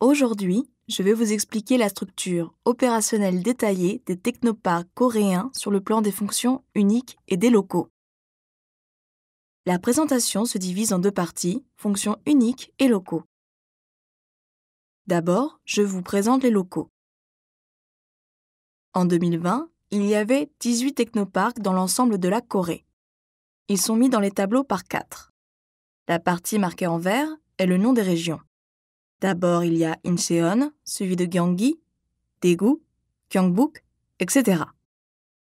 Aujourd'hui, je vais vous expliquer la structure opérationnelle détaillée des technoparks coréens sur le plan des fonctions uniques et des locaux. La présentation se divise en deux parties, fonctions uniques et locaux. D'abord, je vous présente les locaux. En 2020, il y avait 18 technoparks dans l'ensemble de la Corée. Ils sont mis dans les tableaux par 4. La partie marquée en vert est le nom des régions. D'abord, il y a Incheon, suivi de Gyeonggi, Daegu, Gyeongbuk, etc.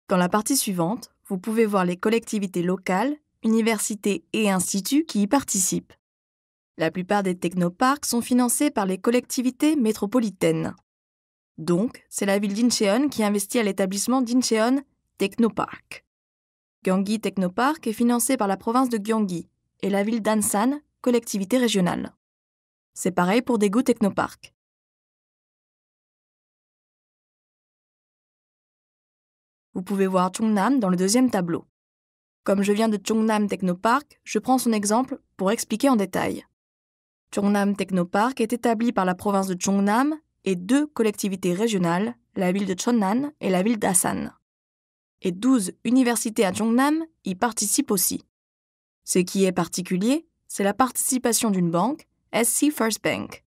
Dans la partie suivante, vous pouvez voir les collectivités locales, universités et instituts qui y participent. La plupart des technoparks sont financés par les collectivités métropolitaines. Donc, c'est la ville d'Incheon qui investit à l'établissement d'Incheon Technopark. Gyeonggi Technopark est financé par la province de Gyeonggi et la ville d'Ansan, collectivité régionale. C'est pareil pour Daegu Technopark. Vous pouvez voir Cheongnam dans le deuxième tableau. Comme je viens de Cheongnam Technopark, je prends son exemple pour expliquer en détail. Cheongnam Technopark est établi par la province de Cheongnam et 2 collectivités régionales, la ville de Cheonnan et la ville d'Asan. Et 12 universités à Cheongnam y participent aussi. Ce qui est particulier, c'est la participation d'une banque, SC First Bank.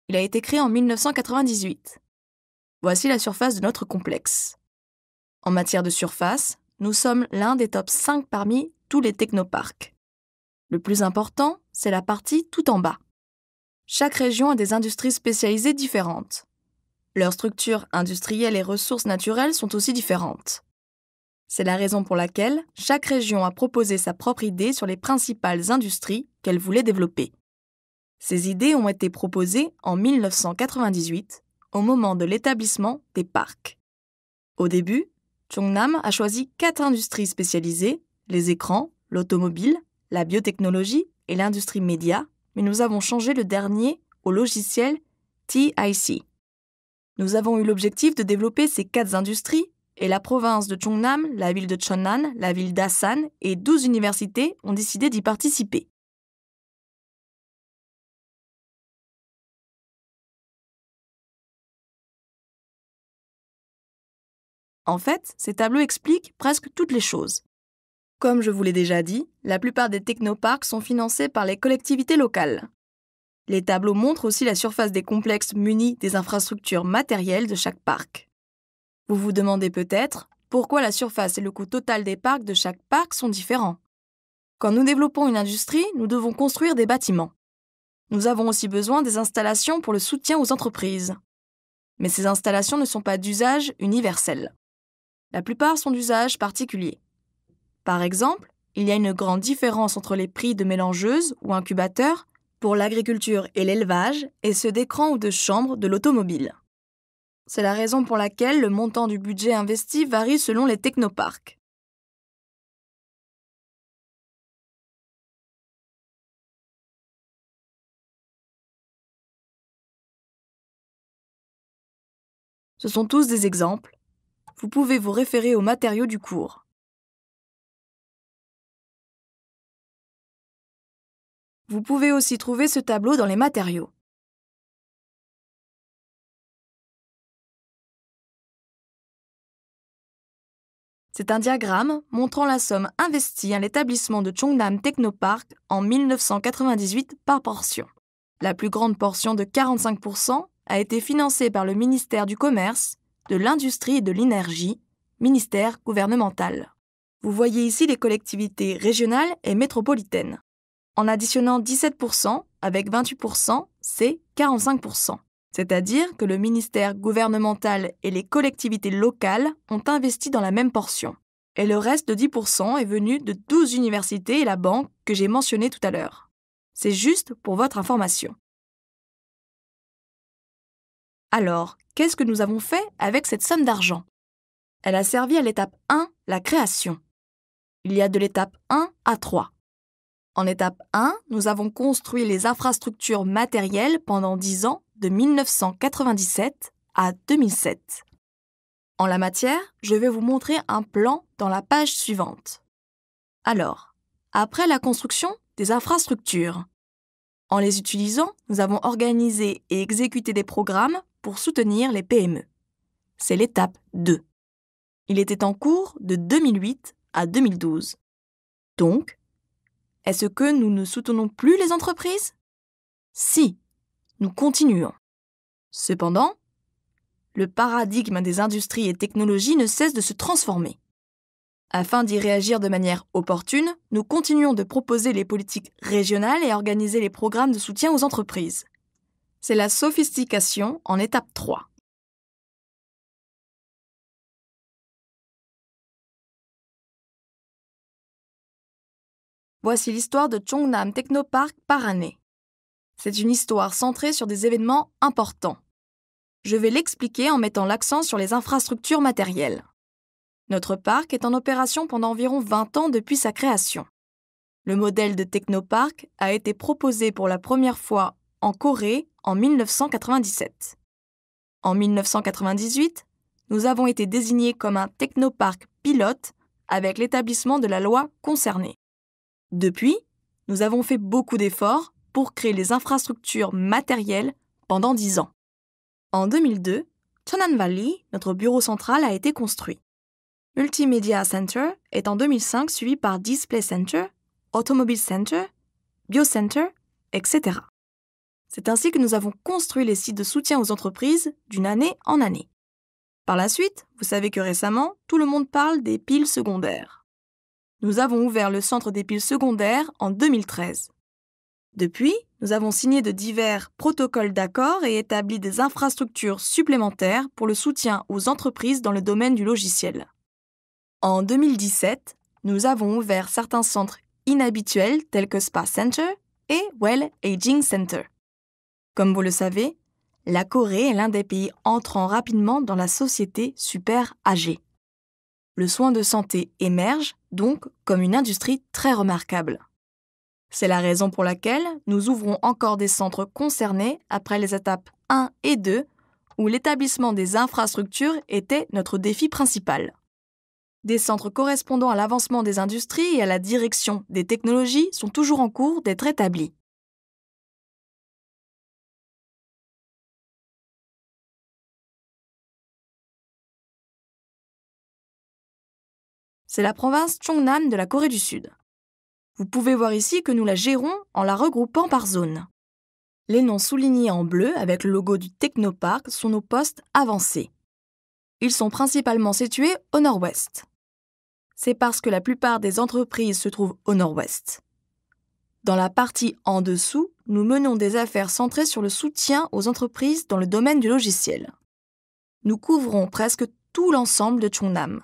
Il a été créé en 1998. Voici la surface de notre complexe. En matière de surface, nous sommes l'un des top 5 parmi tous les technoparks. Le plus important, c'est la partie tout en bas. Chaque région a des industries spécialisées différentes. Leurs structures industrielles et ressources naturelles sont aussi différentes. C'est la raison pour laquelle chaque région a proposé sa propre idée sur les principales industries qu'elle voulait développer. Ces idées ont été proposées en 1998, au moment de l'établissement des parcs. Au début, Cheongnam a choisi 4 industries spécialisées, les écrans, l'automobile, la biotechnologie et l'industrie média, mais nous avons changé le dernier au logiciel TIC. Nous avons eu l'objectif de développer ces 4 industries et la province de Cheongnam, la ville de Cheonnan, la ville d'Asan et 12 universités ont décidé d'y participer. En fait, ces tableaux expliquent presque toutes les choses. Comme je vous l'ai déjà dit, la plupart des technoparks sont financés par les collectivités locales. Les tableaux montrent aussi la surface des complexes munis des infrastructures matérielles de chaque parc. Vous vous demandez peut-être pourquoi la surface et le coût total des parcs de chaque parc sont différents. Quand nous développons une industrie, nous devons construire des bâtiments. Nous avons aussi besoin des installations pour le soutien aux entreprises. Mais ces installations ne sont pas d'usage universel. La plupart sont d'usage particulier. Par exemple, il y a une grande différence entre les prix de mélangeuses ou incubateurs pour l'agriculture et l'élevage et ceux d'écrans ou de chambres de l'automobile. C'est la raison pour laquelle le montant du budget investi varie selon les technoparks. Ce sont tous des exemples. Vous pouvez vous référer aux matériaux du cours. Vous pouvez aussi trouver ce tableau dans les matériaux. C'est un diagramme montrant la somme investie à l'établissement de Cheongnam Technopark en 1998 par portion. La plus grande portion de 45% a été financée par le ministère du Commerce, de l'Industrie et de l'Énergie, ministère gouvernemental. Vous voyez ici les collectivités régionales et métropolitaines. En additionnant 17% avec 28%, c'est 45%. C'est-à-dire que le ministère gouvernemental et les collectivités locales ont investi dans la même portion. Et le reste de 10% est venu de 12 universités et la banque que j'ai mentionnée tout à l'heure. C'est juste pour votre information. Alors, qu'est-ce que nous avons fait avec cette somme d'argent? Elle a servi à l'étape 1, la création. Il y a de l'étape 1 à 3. En étape 1, nous avons construit les infrastructures matérielles pendant 10 ans, de 1997 à 2007. En la matière, je vais vous montrer un plan dans la page suivante. Alors, après la construction des infrastructures, En les utilisant, nous avons organisé et exécuté des programmes pour soutenir les PME. C'est l'étape 2. Il était en cours de 2008 à 2012. Donc, est-ce que nous ne soutenons plus les entreprises? Si, nous continuons. Cependant, le paradigme des industries et technologies ne cesse de se transformer. Afin d'y réagir de manière opportune, nous continuons de proposer les politiques régionales et organiser les programmes de soutien aux entreprises. C'est la sophistication en étape 3. Voici l'histoire de Chongnam Technopark par année. C'est une histoire centrée sur des événements importants. Je vais l'expliquer en mettant l'accent sur les infrastructures matérielles. Notre parc est en opération pendant environ 20 ans depuis sa création. Le modèle de technopark a été proposé pour la première fois en Corée en 1997. En 1998, nous avons été désignés comme un technopark pilote avec l'établissement de la loi concernée. Depuis, nous avons fait beaucoup d'efforts pour créer les infrastructures matérielles pendant 10 ans. En 2002, Cheonan Valley, notre bureau central, a été construit. Multimedia Center est en 2005 suivi par Display Center, Automobile Center, Biocenter, etc. C'est ainsi que nous avons construit les sites de soutien aux entreprises d'une année en année. Par la suite, vous savez que récemment, tout le monde parle des piles secondaires. Nous avons ouvert le centre des piles secondaires en 2013. Depuis, nous avons signé de divers protocoles d'accord et établi des infrastructures supplémentaires pour le soutien aux entreprises dans le domaine du logiciel. En 2017, nous avons ouvert certains centres inhabituels tels que Spa Center et Well Aging Center. Comme vous le savez, la Corée est l'un des pays entrant rapidement dans la société super âgée. Le soin de santé émerge donc comme une industrie très remarquable. C'est la raison pour laquelle nous ouvrons encore des centres concernés après les étapes 1 et 2, où l'établissement des infrastructures était notre défi principal. Des centres correspondant à l'avancement des industries et à la direction des technologies sont toujours en cours d'être établis. C'est la province Chongnam de la Corée du Sud. Vous pouvez voir ici que nous la gérons en la regroupant par zone. Les noms soulignés en bleu avec le logo du Technopark sont nos postes avancés. Ils sont principalement situés au nord-ouest. C'est parce que la plupart des entreprises se trouvent au nord-ouest. Dans la partie en dessous, nous menons des affaires centrées sur le soutien aux entreprises dans le domaine du logiciel. Nous couvrons presque tout l'ensemble de Chongnam.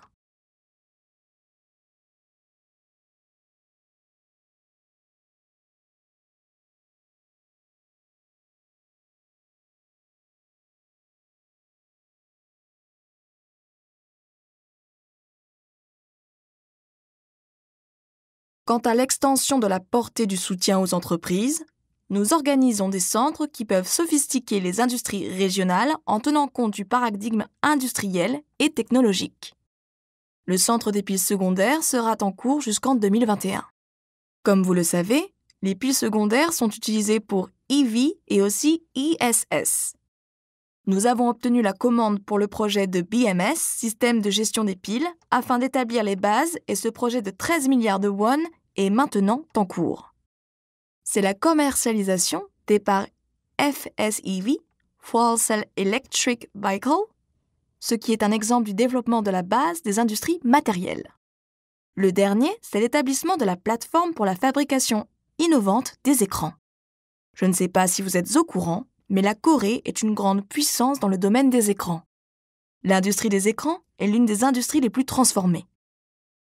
Quant à l'extension de la portée du soutien aux entreprises, nous organisons des centres qui peuvent sophistiquer les industries régionales en tenant compte du paradigme industriel et technologique. Le centre des piles secondaires sera en cours jusqu'en 2021. Comme vous le savez, les piles secondaires sont utilisées pour EV et aussi ESS. Nous avons obtenu la commande pour le projet de BMS, Système de gestion des piles, afin d'établir les bases et ce projet de 13 milliards de won est maintenant en cours. C'est la commercialisation des parts FSEV, Fuel Cell Electric Vehicle, ce qui est un exemple du développement de la base des industries matérielles. Le dernier, c'est l'établissement de la plateforme pour la fabrication innovante des écrans. Je ne sais pas si vous êtes au courant, mais la Corée est une grande puissance dans le domaine des écrans. L'industrie des écrans est l'une des industries les plus transformées.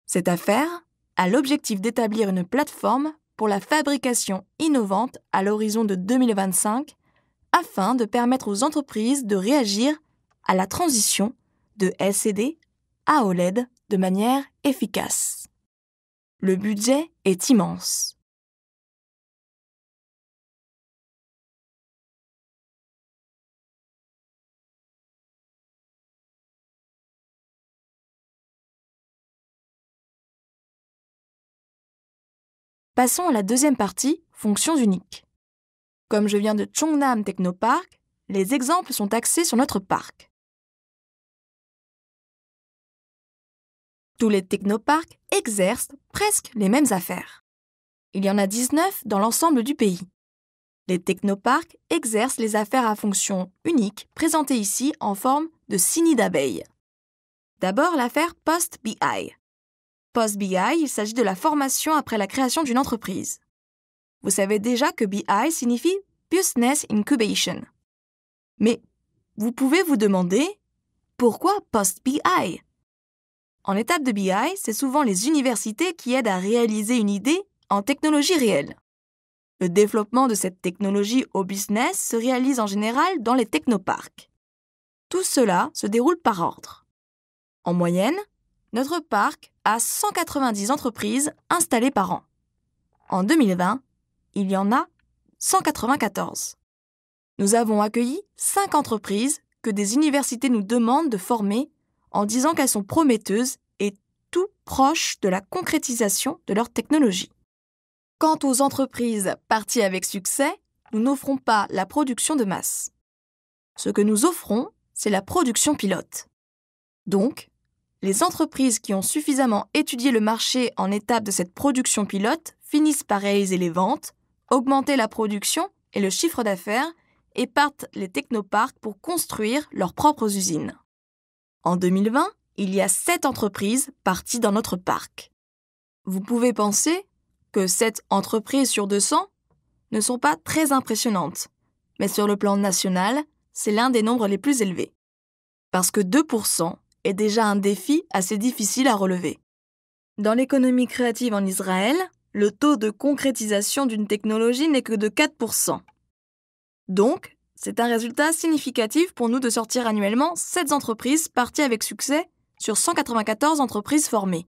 Cette affaire a l'objectif d'établir une plateforme pour la fabrication innovante à l'horizon de 2025 afin de permettre aux entreprises de réagir à la transition de LCD à OLED de manière efficace. Le budget est immense. Passons à la deuxième partie, fonctions uniques. Comme je viens de Cheongnam Technopark, les exemples sont axés sur notre parc. Tous les technoparks exercent presque les mêmes affaires. Il y en a 19 dans l'ensemble du pays. Les technoparks exercent les affaires à fonction unique présentées ici en forme de signe d'abeille. D'abord, l'affaire Post-BI. Post-BI, il s'agit de la formation après la création d'une entreprise. Vous savez déjà que BI signifie Business Incubation. Mais vous pouvez vous demander pourquoi Post-BI? En étape de BI, c'est souvent les universités qui aident à réaliser une idée en technologie réelle. Le développement de cette technologie au business se réalise en général dans les technoparks. Tout cela se déroule par ordre. En moyenne, notre parc a 190 entreprises installées par an. En 2020, il y en a 194. Nous avons accueilli 5 entreprises que des universités nous demandent de former en disant qu'elles sont prometteuses et tout proches de la concrétisation de leur technologie. Quant aux entreprises parties avec succès, nous n'offrons pas la production de masse. Ce que nous offrons, c'est la production pilote. Donc, les entreprises qui ont suffisamment étudié le marché en étape de cette production pilote finissent par réaliser les ventes, augmenter la production et le chiffre d'affaires et partent les technoparks pour construire leurs propres usines. En 2020, il y a 7 entreprises parties dans notre parc. Vous pouvez penser que 7 entreprises sur 200 ne sont pas très impressionnantes, mais sur le plan national, c'est l'un des nombres les plus élevés. Parce que 2% est déjà un défi assez difficile à relever. Dans l'économie créative en Israël, le taux de concrétisation d'une technologie n'est que de 4%. Donc, c'est un résultat significatif pour nous de sortir annuellement 7 entreprises parties avec succès sur 194 entreprises formées.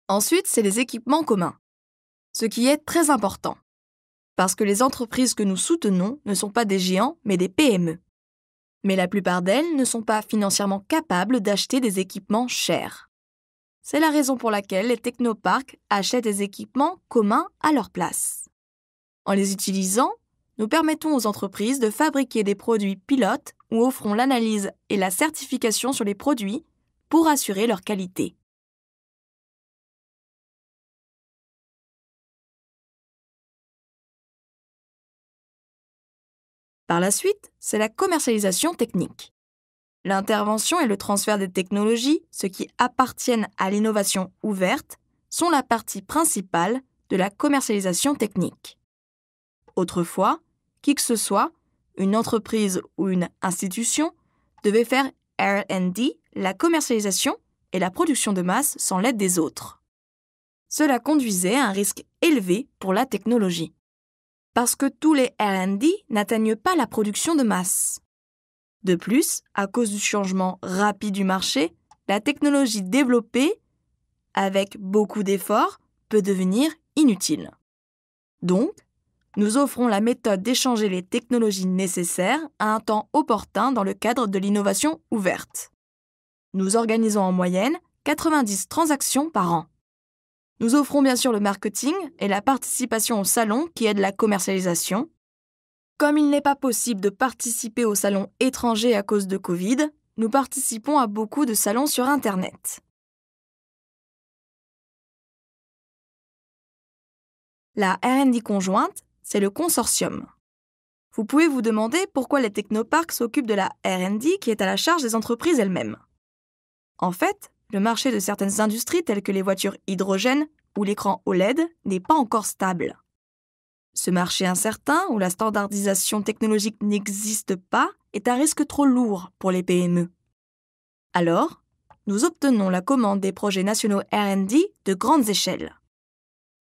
Ensuite, c'est les équipements communs, ce qui est très important, parce que les entreprises que nous soutenons ne sont pas des géants, mais des PME. Mais la plupart d'elles ne sont pas financièrement capables d'acheter des équipements chers. C'est la raison pour laquelle les technoparks achètent des équipements communs à leur place. En les utilisant, nous permettons aux entreprises de fabriquer des produits pilotes ou offrons l'analyse et la certification sur les produits pour assurer leur qualité. Par la suite, c'est la commercialisation technique. L'intervention et le transfert des technologies, ce qui appartiennent à l'innovation ouverte, sont la partie principale de la commercialisation technique. Autrefois, qui que ce soit, une entreprise ou une institution, devait faire R&D, la commercialisation et la production de masse sans l'aide des autres. Cela conduisait à un risque élevé pour la technologie. Parce que tous les R&D n'atteignent pas la production de masse. De plus, à cause du changement rapide du marché, la technologie développée, avec beaucoup d'efforts, peut devenir inutile. Donc, nous offrons la méthode d'échanger les technologies nécessaires à un temps opportun dans le cadre de l'innovation ouverte. Nous organisons en moyenne 90 transactions par an. Nous offrons bien sûr le marketing et la participation au salon qui aide la commercialisation. Comme il n'est pas possible de participer aux salons étrangers à cause de Covid, nous participons à beaucoup de salons sur Internet. La R&D conjointe, c'est le consortium. Vous pouvez vous demander pourquoi les technoparks s'occupent de la R&D qui est à la charge des entreprises elles-mêmes. En fait, le marché de certaines industries telles que les voitures hydrogène ou l'écran OLED n'est pas encore stable. Ce marché incertain, où la standardisation technologique n'existe pas, est un risque trop lourd pour les PME. Alors, nous obtenons la commande des projets nationaux R&D de grandes échelles.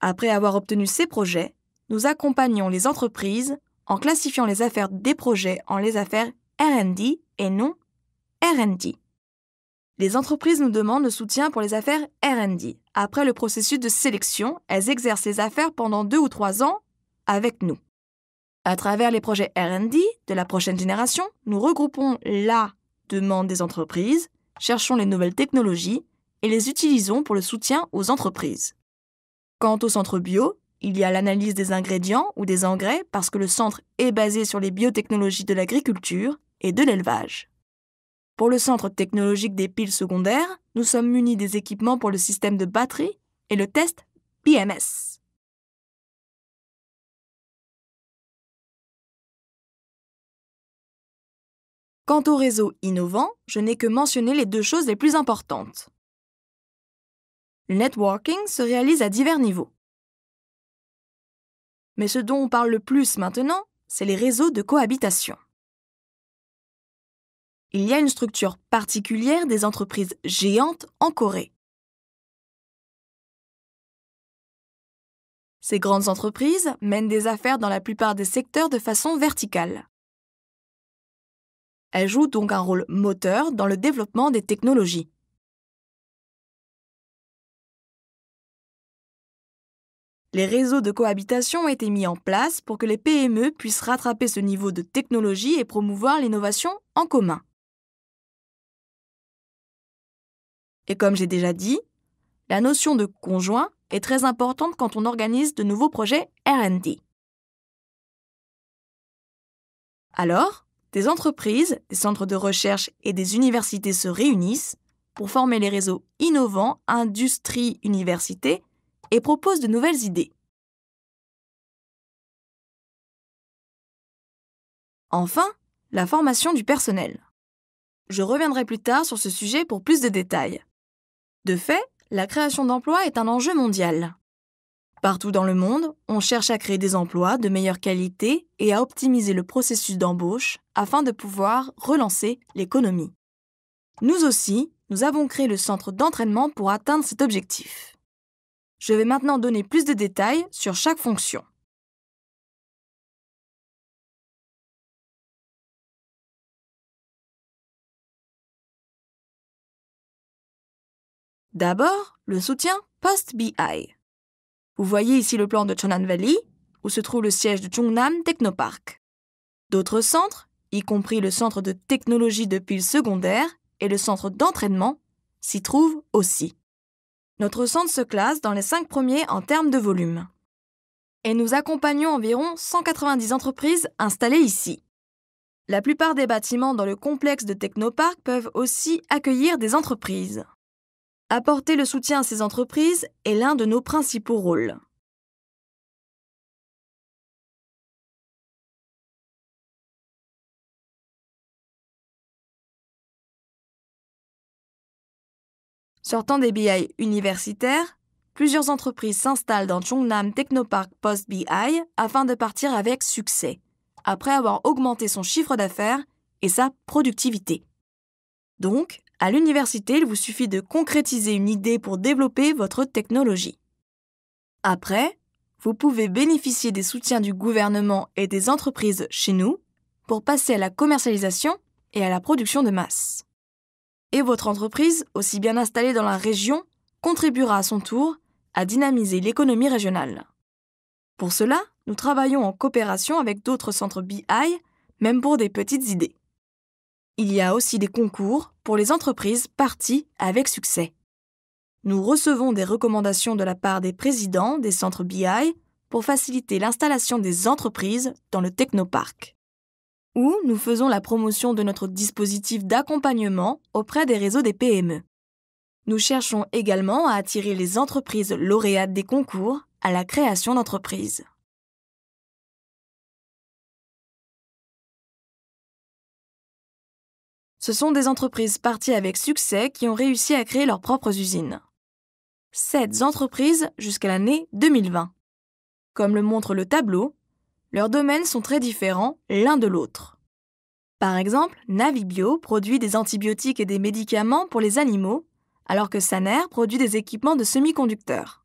Après avoir obtenu ces projets, nous accompagnons les entreprises en classifiant les affaires des projets en les affaires R&D et non R&D. Les entreprises nous demandent le soutien pour les affaires R&D. Après le processus de sélection, elles exercent les affaires pendant 2 ou 3 ans avec nous. À travers les projets R&D de la prochaine génération, nous regroupons la demande des entreprises, cherchons les nouvelles technologies et les utilisons pour le soutien aux entreprises. Quant au centre bio, il y a l'analyse des ingrédients ou des engrais parce que le centre est basé sur les biotechnologies de l'agriculture et de l'élevage. Pour le centre technologique des piles secondaires, nous sommes munis des équipements pour le système de batterie et le test BMS. Quant au réseau innovant, je n'ai que mentionné les 2 choses les plus importantes. Le networking se réalise à divers niveaux. Mais ce dont on parle le plus maintenant, c'est les réseaux de cohabitation. Il y a une structure particulière des entreprises géantes en Corée. Ces grandes entreprises mènent des affaires dans la plupart des secteurs de façon verticale. Elles jouent donc un rôle moteur dans le développement des technologies. Les réseaux de cohabitation ont été mis en place pour que les PME puissent rattraper ce niveau de technologie et promouvoir l'innovation en commun. Et comme j'ai déjà dit, la notion de conjoint est très importante quand on organise de nouveaux projets R&D. Alors, des entreprises, des centres de recherche et des universités se réunissent pour former les réseaux innovants industrie-université et proposent de nouvelles idées. Enfin, la formation du personnel. Je reviendrai plus tard sur ce sujet pour plus de détails. De fait, la création d'emplois est un enjeu mondial. Partout dans le monde, on cherche à créer des emplois de meilleure qualité et à optimiser le processus d'embauche afin de pouvoir relancer l'économie. Nous aussi, nous avons créé le centre d'entraînement pour atteindre cet objectif. Je vais maintenant donner plus de détails sur chaque fonction. D'abord, le soutien post-BI. Vous voyez ici le plan de Cheonan Valley, où se trouve le siège de Chungnam Technopark. D'autres centres, y compris le centre de technologie de piles secondaires et le centre d'entraînement, s'y trouvent aussi. Notre centre se classe dans les 5 premiers en termes de volume. Et nous accompagnons environ 190 entreprises installées ici. La plupart des bâtiments dans le complexe de Technopark peuvent aussi accueillir des entreprises. Apporter le soutien à ces entreprises est l'un de nos principaux rôles. Sortant des BI universitaires, plusieurs entreprises s'installent dans Chungnam Technopark Post-BI afin de partir avec succès, après avoir augmenté son chiffre d'affaires et sa productivité. Donc, à l'université, il vous suffit de concrétiser une idée pour développer votre technologie. Après, vous pouvez bénéficier des soutiens du gouvernement et des entreprises chez nous pour passer à la commercialisation et à la production de masse. Et votre entreprise, aussi bien installée dans la région, contribuera à son tour à dynamiser l'économie régionale. Pour cela, nous travaillons en coopération avec d'autres centres BI, même pour des petites idées. Il y a aussi des concours pour les entreprises parties avec succès. Nous recevons des recommandations de la part des présidents des centres BI pour faciliter l'installation des entreprises dans le Technopark. Ou nous faisons la promotion de notre dispositif d'accompagnement auprès des réseaux des PME. Nous cherchons également à attirer les entreprises lauréates des concours à la création d'entreprises. Ce sont des entreprises parties avec succès qui ont réussi à créer leurs propres usines. 7 entreprises jusqu'à l'année 2020. Comme le montre le tableau, leurs domaines sont très différents l'un de l'autre. Par exemple, Navibio produit des antibiotiques et des médicaments pour les animaux, alors que Saner produit des équipements de semi-conducteurs.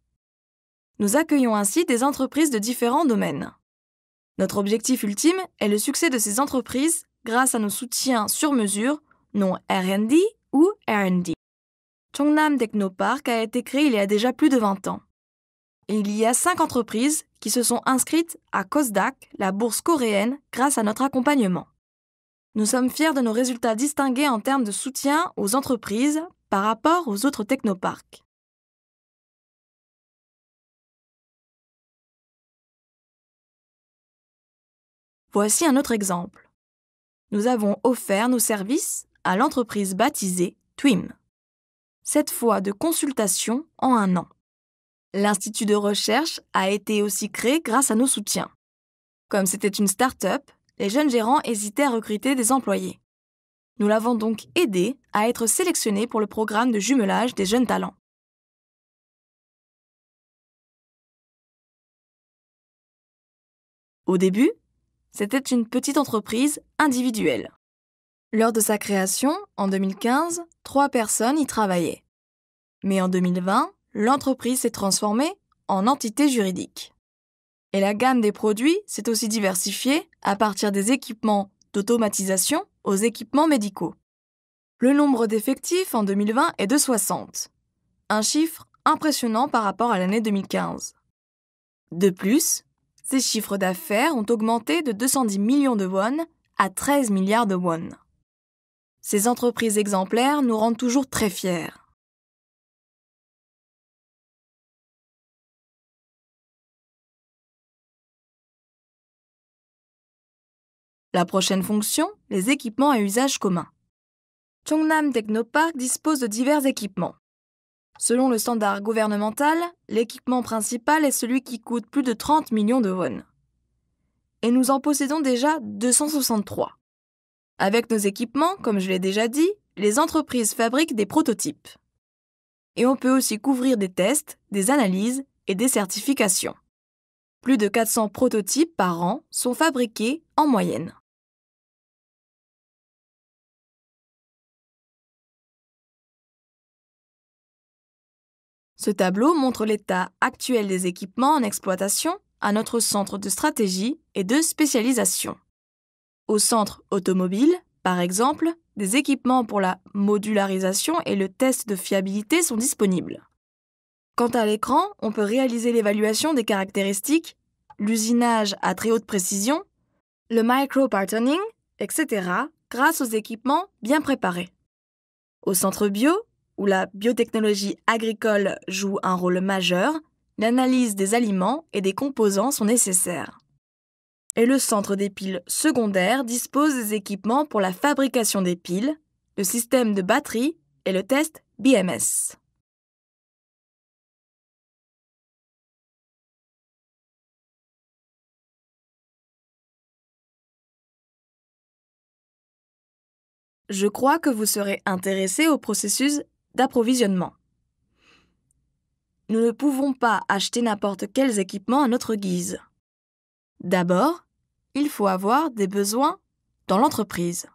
Nous accueillons ainsi des entreprises de différents domaines. Notre objectif ultime est le succès de ces entreprises grâce à nos soutiens sur mesure, non R&D ou R&D. Chongnam Technopark a été créé il y a déjà plus de 20 ans. Et il y a 5 entreprises qui se sont inscrites à KOSDAQ, la bourse coréenne, grâce à notre accompagnement. Nous sommes fiers de nos résultats distingués en termes de soutien aux entreprises par rapport aux autres technoparks. Voici un autre exemple. Nous avons offert nos services à l'entreprise baptisée TWIM. Cette fois de consultation en 1 an. L'Institut de recherche a été aussi créé grâce à nos soutiens. Comme c'était une start-up, les jeunes gérants hésitaient à recruter des employés. Nous l'avons donc aidé à être sélectionné pour le programme de jumelage des jeunes talents. Au début, c'était une petite entreprise individuelle. Lors de sa création, en 2015, 3 personnes y travaillaient. Mais en 2020, l'entreprise s'est transformée en entité juridique. Et la gamme des produits s'est aussi diversifiée à partir des équipements d'automatisation aux équipements médicaux. Le nombre d'effectifs en 2020 est de 60, un chiffre impressionnant par rapport à l'année 2015. De plus, ces chiffres d'affaires ont augmenté de 210 millions de won à 13 milliards de won. Ces entreprises exemplaires nous rendent toujours très fiers. La prochaine fonction, les équipements à usage commun. Chongnam Technopark dispose de divers équipements. Selon le standard gouvernemental, l'équipement principal est celui qui coûte plus de 30 millions de won. Et nous en possédons déjà 263. Avec nos équipements, comme je l'ai déjà dit, les entreprises fabriquent des prototypes. Et on peut aussi couvrir des tests, des analyses et des certifications. Plus de 400 prototypes par an sont fabriqués en moyenne. Ce tableau montre l'état actuel des équipements en exploitation à notre centre de stratégie et de spécialisation. Au centre automobile, par exemple, des équipements pour la modularisation et le test de fiabilité sont disponibles. Quant à l'écran, on peut réaliser l'évaluation des caractéristiques, l'usinage à très haute précision, le micro-patterning, etc., grâce aux équipements bien préparés. Au centre bio, où la biotechnologie agricole joue un rôle majeur, l'analyse des aliments et des composants sont nécessaires. Et le centre des piles secondaires dispose des équipements pour la fabrication des piles, le système de batterie et le test BMS. Je crois que vous serez intéressé au processus d'approvisionnement. Nous ne pouvons pas acheter n'importe quels équipements à notre guise. D'abord, il faut avoir des besoins dans l'entreprise.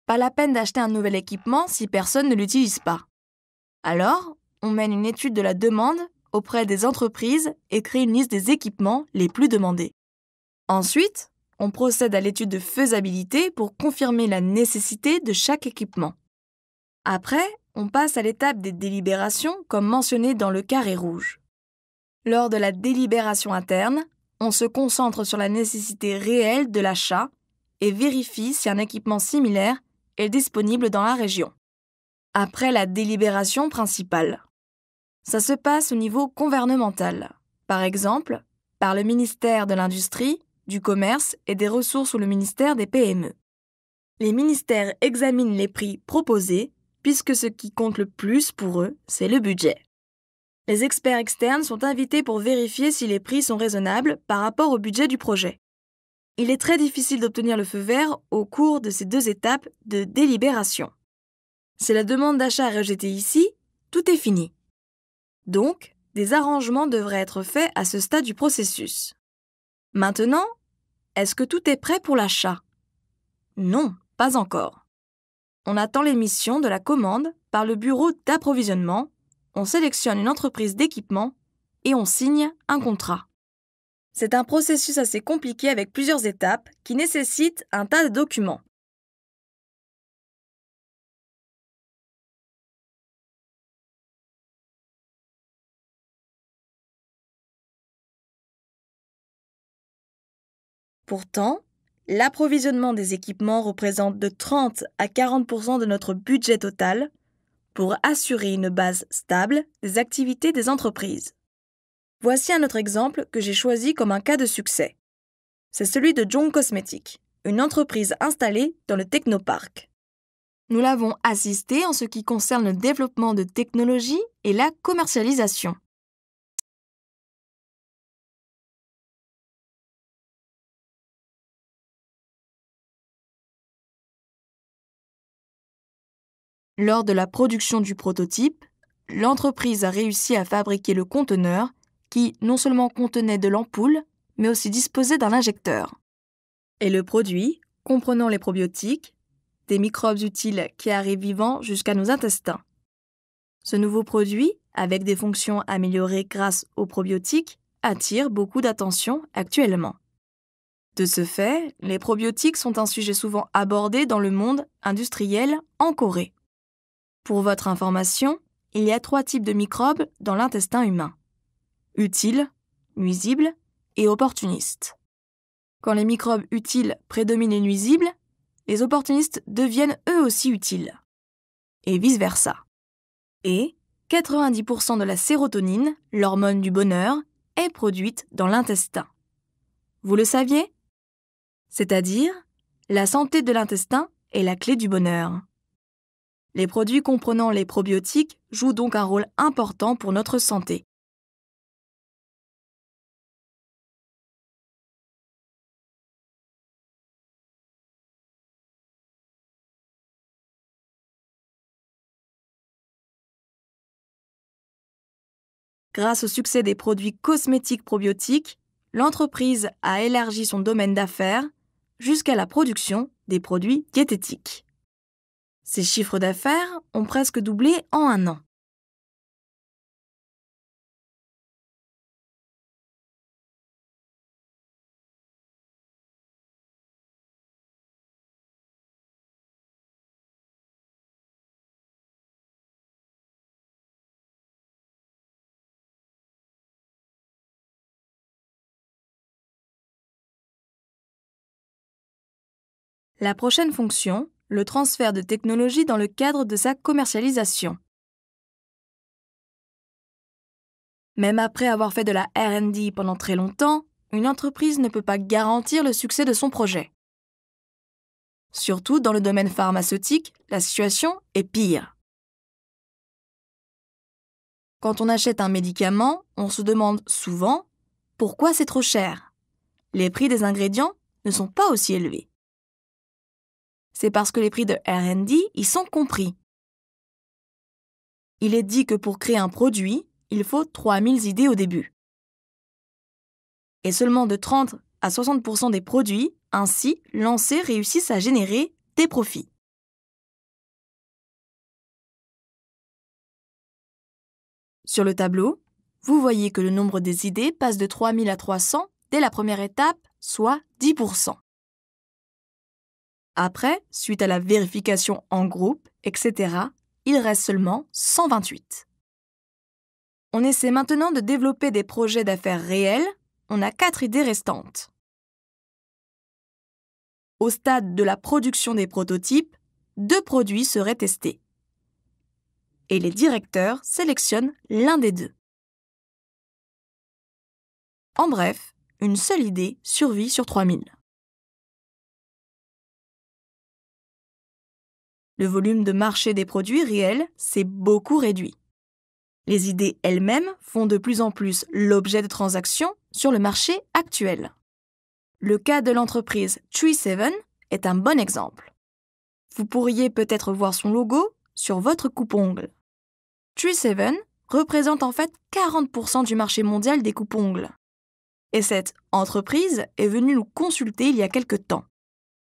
Pas la peine d'acheter un nouvel équipement si personne ne l'utilise pas. Alors, on mène une étude de la demande auprès des entreprises et crée une liste des équipements les plus demandés. Ensuite, on procède à l'étude de faisabilité pour confirmer la nécessité de chaque équipement. Après, on passe à l'étape des délibérations comme mentionné dans le carré rouge. Lors de la délibération interne, on se concentre sur la nécessité réelle de l'achat et vérifie si un équipement similaire est disponible dans la région. Après la délibération principale. Ça se passe au niveau gouvernemental. Par exemple, par le ministère de l'Industrie, du Commerce et des Ressources ou le ministère des PME. Les ministères examinent les prix proposés puisque ce qui compte le plus pour eux, c'est le budget. Les experts externes sont invités pour vérifier si les prix sont raisonnables par rapport au budget du projet. Il est très difficile d'obtenir le feu vert au cours de ces 2 étapes de délibération. Si la demande d'achat est rejetée ici, tout est fini. Donc, des arrangements devraient être faits à ce stade du processus. Maintenant, est-ce que tout est prêt pour l'achat? Non, pas encore. On attend l'émission de la commande par le bureau d'approvisionnement, on sélectionne une entreprise d'équipement et on signe un contrat. C'est un processus assez compliqué avec plusieurs étapes qui nécessitent un tas de documents. Pourtant, l'approvisionnement des équipements représente de 30 à 40% de notre budget total pour assurer une base stable des activités des entreprises. Voici un autre exemple que j'ai choisi comme un cas de succès. C'est celui de Jong Cosmétiques, une entreprise installée dans le Technopark. Nous l'avons assisté en ce qui concerne le développement de technologies et la commercialisation. Lors de la production du prototype, l'entreprise a réussi à fabriquer le conteneur qui non seulement contenait de l'ampoule, mais aussi disposait d'un injecteur. Et le produit, comprenant les probiotiques, des microbes utiles qui arrivent vivants jusqu'à nos intestins. Ce nouveau produit, avec des fonctions améliorées grâce aux probiotiques, attire beaucoup d'attention actuellement. De ce fait, les probiotiques sont un sujet souvent abordé dans le monde industriel en Corée. Pour votre information, il y a 3 types de microbes dans l'intestin humain. Utiles, nuisibles et opportunistes. Quand les microbes utiles prédominent les nuisibles, les opportunistes deviennent eux aussi utiles. Et vice-versa. Et 90% de la sérotonine, l'hormone du bonheur, est produite dans l'intestin. Vous le saviez ? C'est-à-dire, la santé de l'intestin est la clé du bonheur. Les produits comprenant les probiotiques jouent donc un rôle important pour notre santé. Grâce au succès des produits cosmétiques probiotiques, l'entreprise a élargi son domaine d'affaires jusqu'à la production des produits diététiques. Ses chiffres d'affaires ont presque doublé en un an. La prochaine fonction, le transfert de technologie dans le cadre de sa commercialisation. Même après avoir fait de la R&D pendant très longtemps, une entreprise ne peut pas garantir le succès de son projet. Surtout dans le domaine pharmaceutique, la situation est pire. Quand on achète un médicament, on se demande souvent pourquoi c'est trop cher. Les prix des ingrédients ne sont pas aussi élevés. C'est parce que les prix de R&D y sont compris. Il est dit que pour créer un produit, il faut 3000 idées au début. Et seulement de 30 à 60% des produits ainsi lancés réussissent à générer des profits. Sur le tableau, vous voyez que le nombre des idées passe de 3000 à 300 dès la première étape, soit 10%. Après, suite à la vérification en groupe, etc., il reste seulement 128. On essaie maintenant de développer des projets d'affaires réels. On a 4 idées restantes. Au stade de la production des prototypes, 2 produits seraient testés. Et les directeurs sélectionnent l'un des 2. En bref, une seule idée survit sur 3000. Le volume de marché des produits réels s'est beaucoup réduit. Les idées elles-mêmes font de plus en plus l'objet de transactions sur le marché actuel. Le cas de l'entreprise 37 est un bon exemple. Vous pourriez peut-être voir son logo sur votre coupe-ongles. 37 représente en fait 40% du marché mondial des coupe-ongles. Et cette entreprise est venue nous consulter il y a quelque temps.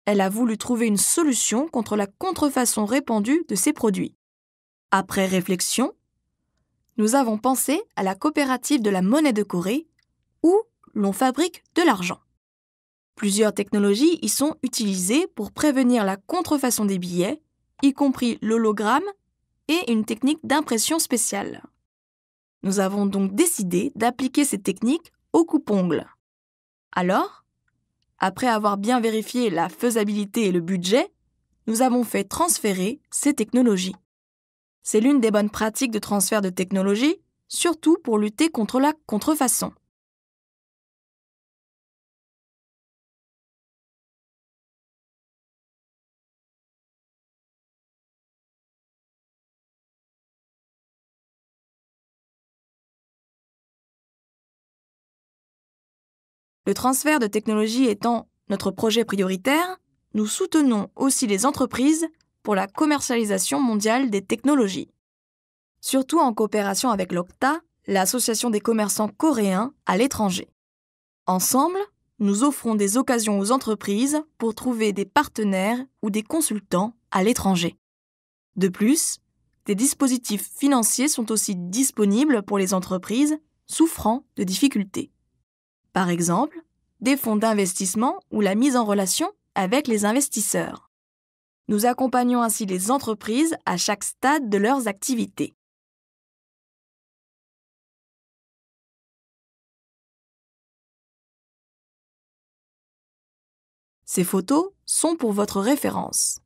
Elle a voulu trouver une solution contre la contrefaçon répandue de ses produits. Après réflexion, nous avons pensé à la coopérative de la monnaie de Corée ou l'on fabrique de l'argent. Plusieurs technologies y sont utilisées pour prévenir la contrefaçon des billets, y compris l'hologramme et une technique d'impression spéciale. Nous avons donc décidé d'appliquer ces techniques au coupe-ongles. Alors, après avoir bien vérifié la faisabilité et le budget, nous avons fait transférer ces technologies. C'est l'une des bonnes pratiques de transfert de technologie, surtout pour lutter contre la contrefaçon. Le transfert de technologie étant notre projet prioritaire, nous soutenons aussi les entreprises pour la commercialisation mondiale des technologies. Surtout en coopération avec l'OCTA, l'association des commerçants coréens à l'étranger. Ensemble, nous offrons des occasions aux entreprises pour trouver des partenaires ou des consultants à l'étranger. De plus, des dispositifs financiers sont aussi disponibles pour les entreprises souffrant de difficultés. Par exemple, des fonds d'investissement ou la mise en relation avec les investisseurs. Nous accompagnons ainsi les entreprises à chaque stade de leurs activités. Ces photos sont pour votre référence.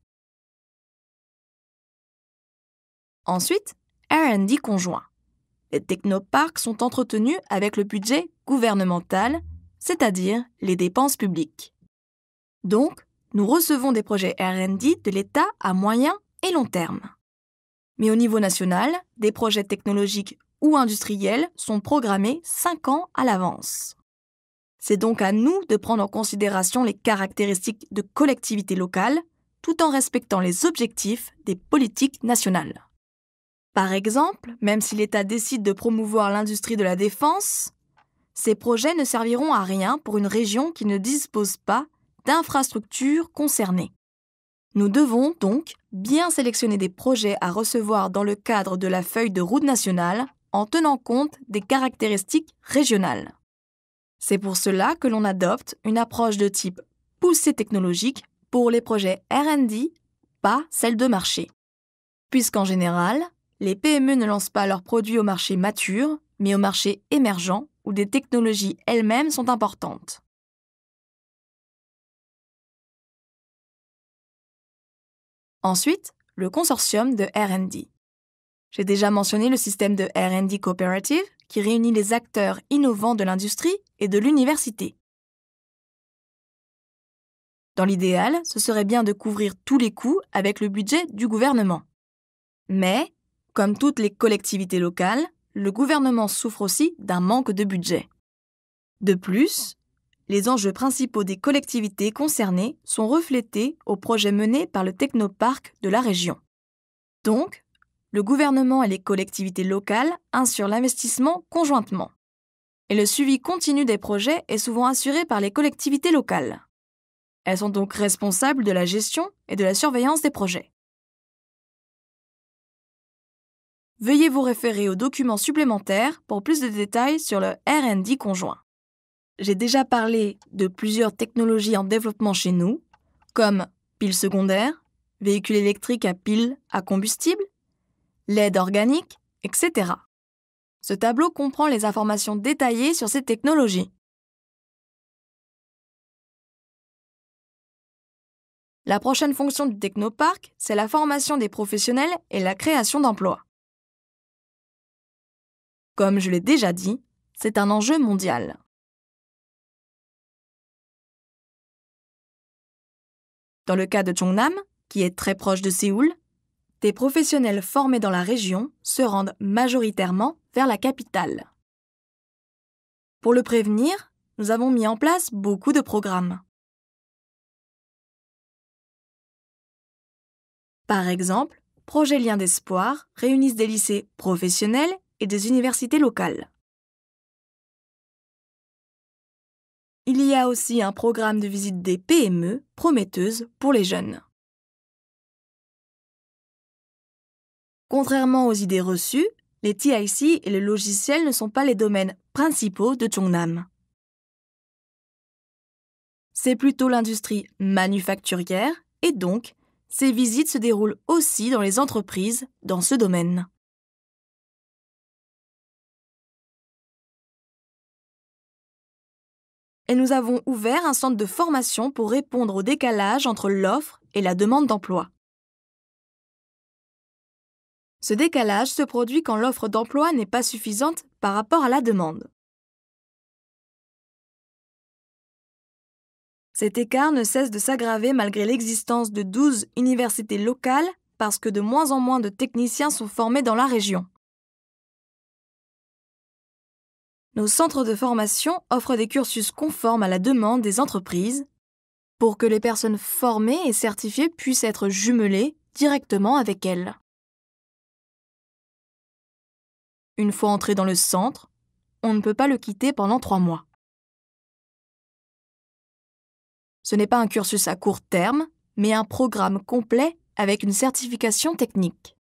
Ensuite, R&D conjoint. Les technoparcs sont entretenus avec le budget gouvernemental, c'est-à-dire les dépenses publiques. Donc, nous recevons des projets R&D de l'État à moyen et long terme. Mais au niveau national, des projets technologiques ou industriels sont programmés 5 ans à l'avance. C'est donc à nous de prendre en considération les caractéristiques de collectivités locales, tout en respectant les objectifs des politiques nationales. Par exemple, même si l'État décide de promouvoir l'industrie de la défense, ces projets ne serviront à rien pour une région qui ne dispose pas d'infrastructures concernées. Nous devons donc bien sélectionner des projets à recevoir dans le cadre de la feuille de route nationale en tenant compte des caractéristiques régionales. C'est pour cela que l'on adopte une approche de type poussée technologique pour les projets R&D, pas celle de marché. Puisqu'en général, les PME ne lancent pas leurs produits au marché mature, mais au marché émergent où des technologies elles-mêmes sont importantes. Ensuite, le consortium de R&D. J'ai déjà mentionné le système de R&D Cooperative qui réunit les acteurs innovants de l'industrie et de l'université. Dans l'idéal, ce serait bien de couvrir tous les coûts avec le budget du gouvernement. Mais, comme toutes les collectivités locales, le gouvernement souffre aussi d'un manque de budget. De plus, les enjeux principaux des collectivités concernées sont reflétés aux projets menés par le technoparc de la région. Donc, le gouvernement et les collectivités locales assurent l'investissement conjointement. Et le suivi continu des projets est souvent assuré par les collectivités locales. Elles sont donc responsables de la gestion et de la surveillance des projets. Veuillez vous référer aux documents supplémentaires pour plus de détails sur le R&D conjoint. J'ai déjà parlé de plusieurs technologies en développement chez nous, comme piles secondaires, véhicules électriques à piles à combustible, LED organique, etc. Ce tableau comprend les informations détaillées sur ces technologies. La prochaine fonction du technoparc, c'est la formation des professionnels et la création d'emplois. Comme je l'ai déjà dit, c'est un enjeu mondial. Dans le cas de Cheongnam, qui est très proche de Séoul, des professionnels formés dans la région se rendent majoritairement vers la capitale. Pour le prévenir, nous avons mis en place beaucoup de programmes. Par exemple, Projet Lien d'Espoir réunissent des lycées professionnels et des universités locales. Il y a aussi un programme de visite des PME prometteuses pour les jeunes. Contrairement aux idées reçues, les TIC et le logiciel ne sont pas les domaines principaux de Cheongnam. c'est plutôt l'industrie manufacturière et donc, ces visites se déroulent aussi dans les entreprises dans ce domaine. Et nous avons ouvert un centre de formation pour répondre au décalage entre l'offre et la demande d'emploi. Ce décalage se produit quand l'offre d'emploi n'est pas suffisante par rapport à la demande. Cet écart ne cesse de s'aggraver malgré l'existence de 12 universités locales parce que de moins en moins de techniciens sont formés dans la région. Nos centres de formation offrent des cursus conformes à la demande des entreprises pour que les personnes formées et certifiées puissent être jumelées directement avec elles. Une fois entré dans le centre, on ne peut pas le quitter pendant 3 mois. Ce n'est pas un cursus à court terme, mais un programme complet avec une certification technique.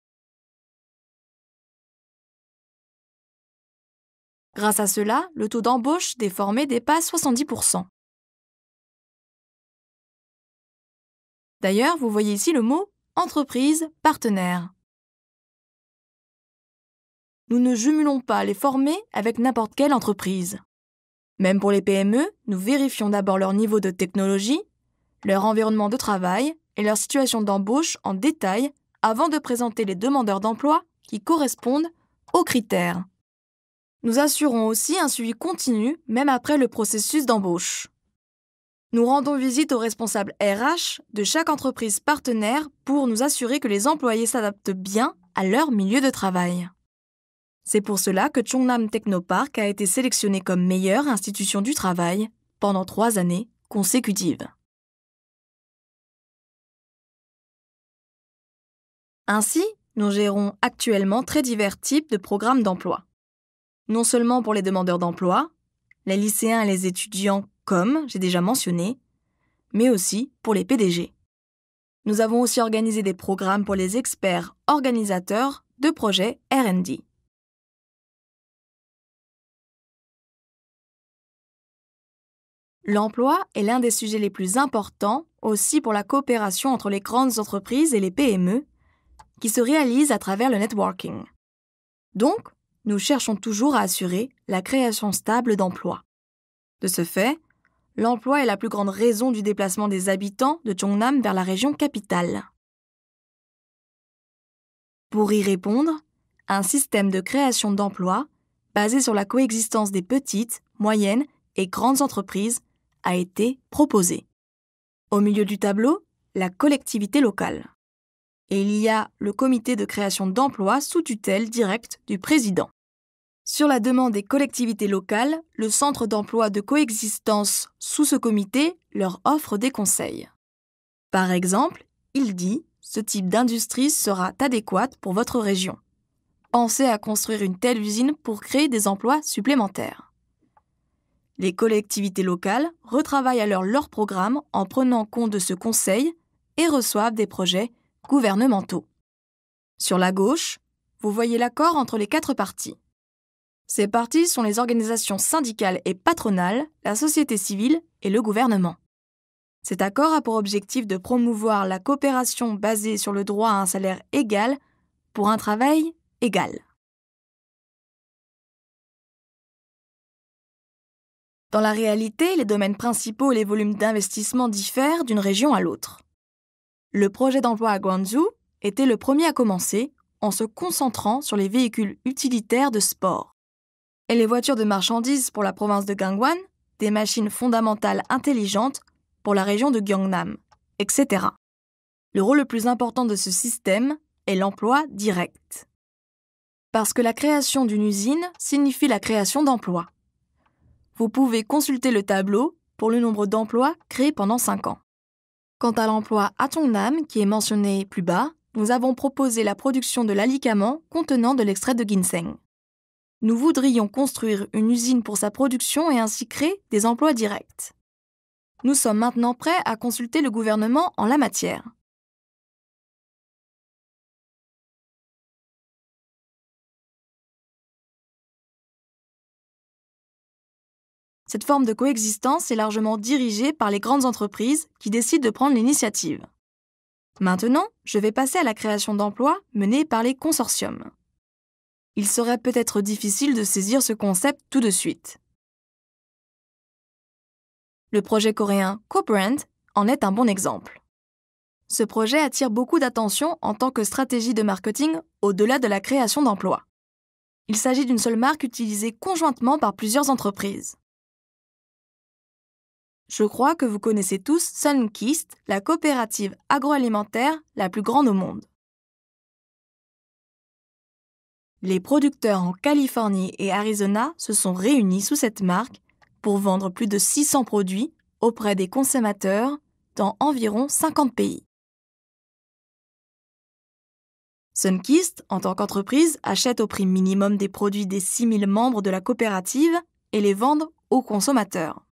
Grâce à cela, le taux d'embauche des formés dépasse 70%. D'ailleurs, vous voyez ici le mot « entreprise partenaire ». Nous ne jumelons pas les formés avec n'importe quelle entreprise. Même pour les PME, nous vérifions d'abord leur niveau de technologie, leur environnement de travail et leur situation d'embauche en détail avant de présenter les demandeurs d'emploi qui correspondent aux critères. Nous assurons aussi un suivi continu même après le processus d'embauche. Nous rendons visite aux responsables RH de chaque entreprise partenaire pour nous assurer que les employés s'adaptent bien à leur milieu de travail. C'est pour cela que Chongnam Technopark a été sélectionné comme meilleure institution du travail pendant 3 années consécutives. Ainsi, nous gérons actuellement très divers types de programmes d'emploi. Non seulement pour les demandeurs d'emploi, les lycéens et les étudiants comme j'ai déjà mentionné, mais aussi pour les PDG. Nous avons aussi organisé des programmes pour les experts organisateurs de projets R&D. L'emploi est l'un des sujets les plus importants aussi pour la coopération entre les grandes entreprises et les PME qui se réalise à travers le networking. Donc, nous cherchons toujours à assurer la création stable d'emplois. De ce fait, l'emploi est la plus grande raison du déplacement des habitants de Chongnam vers la région capitale. Pour y répondre, un système de création d'emplois basé sur la coexistence des petites, moyennes et grandes entreprises a été proposé. Au milieu du tableau, la collectivité locale. Et il y a le comité de création d'emplois sous tutelle directe du président. Sur la demande des collectivités locales, le centre d'emploi de coexistence sous ce comité leur offre des conseils. Par exemple, il dit « Ce type d'industrie sera adéquate pour votre région. Pensez à construire une telle usine pour créer des emplois supplémentaires. » Les collectivités locales retravaillent alors leur programme en prenant compte de ce conseil et reçoivent des projets gouvernementaux. Sur la gauche, vous voyez l'accord entre les 4 parties. Ces parties sont les organisations syndicales et patronales, la société civile et le gouvernement. Cet accord a pour objectif de promouvoir la coopération basée sur le droit à un salaire égal pour un travail égal. Dans la réalité, les domaines principaux et les volumes d'investissement diffèrent d'une région à l'autre. Le projet d'emploi à Guangzhou était le premier à commencer en se concentrant sur les véhicules utilitaires de sport. Et les voitures de marchandises pour la province de Gangwon, des machines fondamentales intelligentes pour la région de Gyeongnam, etc. Le rôle le plus important de ce système est l'emploi direct. Parce que la création d'une usine signifie la création d'emplois. Vous pouvez consulter le tableau pour le nombre d'emplois créés pendant 5 ans. Quant à l'emploi à Chongnam, qui est mentionné plus bas, nous avons proposé la production de l'alicament contenant de l'extrait de ginseng. Nous voudrions construire une usine pour sa production et ainsi créer des emplois directs. Nous sommes maintenant prêts à consulter le gouvernement en la matière. Cette forme de coexistence est largement dirigée par les grandes entreprises qui décident de prendre l'initiative. Maintenant, je vais passer à la création d'emplois menée par les consortiums. Il serait peut-être difficile de saisir ce concept tout de suite. Le projet coréen CoBrand en est un bon exemple. Ce projet attire beaucoup d'attention en tant que stratégie de marketing au-delà de la création d'emplois. Il s'agit d'une seule marque utilisée conjointement par plusieurs entreprises. Je crois que vous connaissez tous Sunkist, la coopérative agroalimentaire la plus grande au monde. Les producteurs en Californie et Arizona se sont réunis sous cette marque pour vendre plus de 600 produits auprès des consommateurs dans environ 50 pays. Sunkist, en tant qu'entreprise, achète au prix minimum des produits des 6000 membres de la coopérative et les vend aux consommateurs.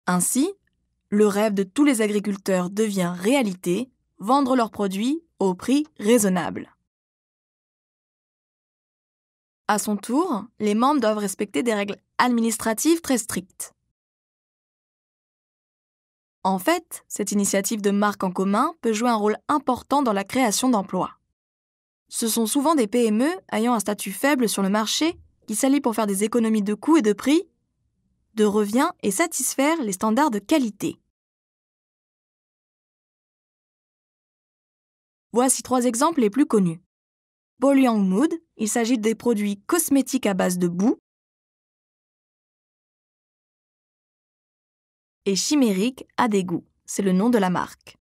Ainsi, le rêve de tous les agriculteurs devient réalité, vendre leurs produits au prix raisonnable. À son tour, les membres doivent respecter des règles administratives très strictes. En fait, cette initiative de marque en commun peut jouer un rôle important dans la création d'emplois. Ce sont souvent des PME ayant un statut faible sur le marché qui s'allient pour faire des économies de coûts et de prix, de revient et satisfaire les standards de qualité. Voici 3 exemples les plus connus. Bolyang Mood, il s'agit des produits cosmétiques à base de boue. Et Chimérique à des goûts, c'est le nom de la marque.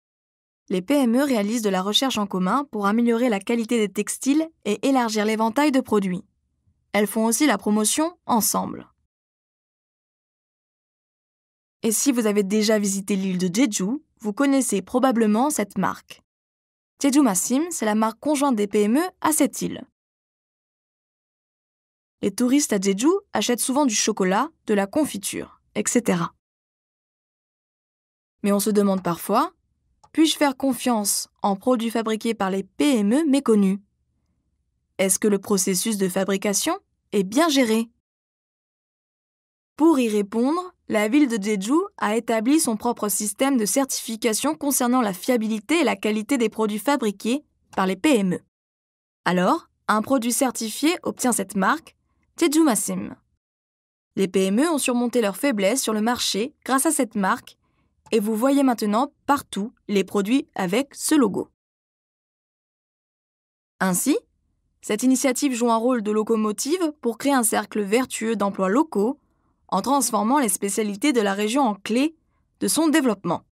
Les PME réalisent de la recherche en commun pour améliorer la qualité des textiles et élargir l'éventail de produits. Elles font aussi la promotion ensemble. Et si vous avez déjà visité l'île de Jeju, vous connaissez probablement cette marque. Jeju Massim, c'est la marque conjointe des PME à cette île. Les touristes à Jeju achètent souvent du chocolat, de la confiture, etc. Mais on se demande parfois, puis-je faire confiance en produits fabriqués par les PME méconnus? Est-ce que le processus de fabrication est bien géré? Pour y répondre, la ville de Jeju a établi son propre système de certification concernant la fiabilité et la qualité des produits fabriqués par les PME. Alors, un produit certifié obtient cette marque, Jeju Massim. Les PME ont surmonté leurs faiblesses sur le marché grâce à cette marque et vous voyez maintenant partout les produits avec ce logo. Ainsi, cette initiative joue un rôle de locomotive pour créer un cercle vertueux d'emplois locaux en transformant les spécialités de la région en clés de son développement.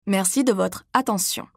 Merci de votre attention.